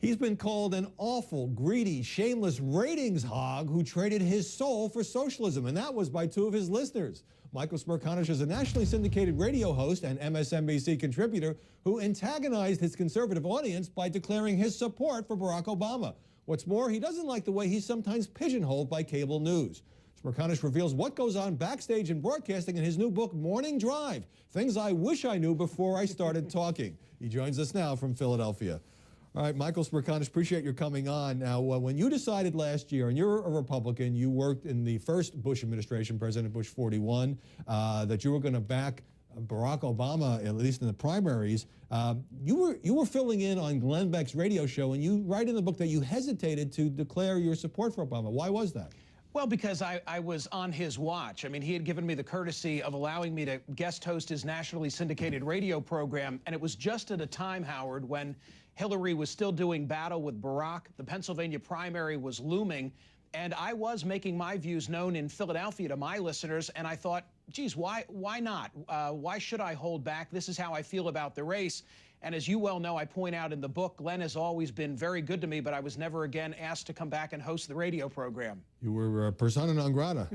He's been called an awful, greedy, shameless ratings hog who traded his soul for socialism, and that was by two of his listeners. Michael Smerconish is a nationally syndicated radio host and MSNBC contributor who antagonized his conservative audience by declaring his support for Barack Obama. What's more, he doesn't like the way he's sometimes pigeonholed by cable news. Smerconish reveals what goes on backstage in broadcasting in his new book, Morning Drive, Things I Wish I Knew Before I Started Talking. He joins us now from Philadelphia. All right, Michael Smerconish, appreciate your coming on. Now, when you decided last year, and you're a Republican, you worked in the first Bush administration, President Bush 41, that you were going to back Barack Obama, at least in the primaries, you were filling in on Glenn Beck's radio show, and you write in the book that you hesitated to declare your support for Obama. Why was that? Well, because I was on his watch. I mean, he had given me the courtesy of allowing me to guest host his nationally syndicated radio program, and it was just at a time, Howard, when Hillary was still doing battle with Barack, the Pennsylvania primary was looming, and I was making my views known in Philadelphia to my listeners, and I thought, geez, why not? Why should I hold back? This is how I feel about the race. And as you well know, I point out in the book, Glenn has always been very good to me, but I was never again asked to come back and host the radio program. You were persona non grata.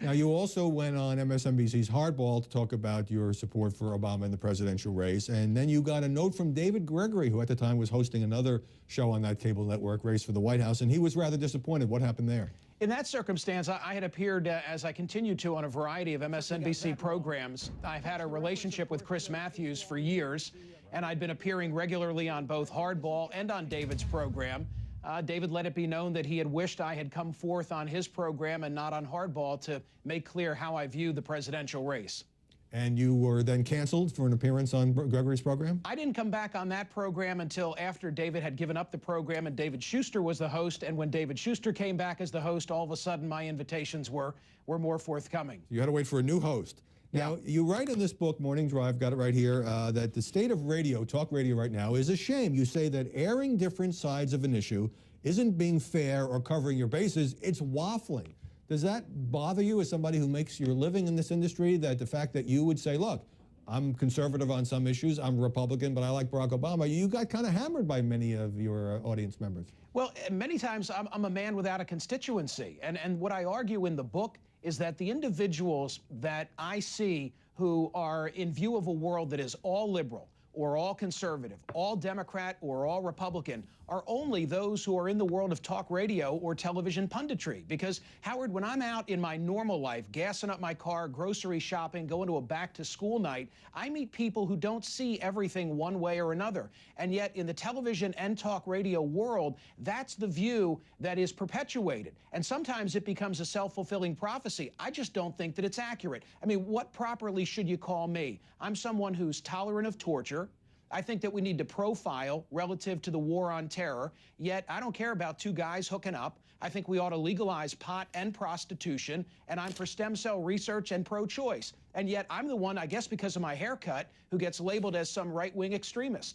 Now, you also went on MSNBC's Hardball to talk about your support for Obama in the presidential race, and then you got a note from David Gregory, who at the time was hosting another show on that cable network, Race for the White House, and he was rather disappointed. What happened there? In that circumstance, I had appeared, as I continue to, on a variety of MSNBC programs. I've had a relationship with Chris Matthews for years, and I'd been appearing regularly on both Hardball and on David's program. David let it be known that he had wished I had come forth on his program and not on Hardball to make clear how I view the presidential race. And you were then canceled for an appearance on Gregory's program? I didn't come back on that program until after David had given up the program and David Schuster was the host. And when David Schuster came back as the host, all of a sudden my invitations were more forthcoming. You had to wait for a new host. Now, you write in this book, Morning Drive, got it right here, that the state of radio, talk radio right now, is a shame. You say that airing different sides of an issue isn't being fair or covering your bases, it's waffling. Does that bother you as somebody who makes your living in this industry, that the fact that you would say, look, I'm conservative on some issues, I'm Republican, but I like Barack Obama? You got kind of hammered by many of your audience members. Well, many times I'm a man without a constituency. And what I argue in the book is that the individuals that I see who are in view of a world that is all liberal or all conservative, all Democrat or all Republican, are only those who are in the world of talk radio or television punditry. Because, Howard, when I'm out in my normal life, gassing up my car, grocery shopping, going to a back-to-school night, I meet people who don't see everything one way or another. And yet, in the television and talk radio world, that's the view that is perpetuated. And sometimes it becomes a self-fulfilling prophecy. I just don't think that it's accurate. I mean, what properly should you call me? I'm someone who's tolerant of torture. I think that we need to profile relative to the war on terror, yet I don't care about two guys hooking up. I think we ought to legalize pot and prostitution, and I'm for stem cell research and pro-choice. And yet I'm the one, I guess because of my haircut, who gets labeled as some right-wing extremist.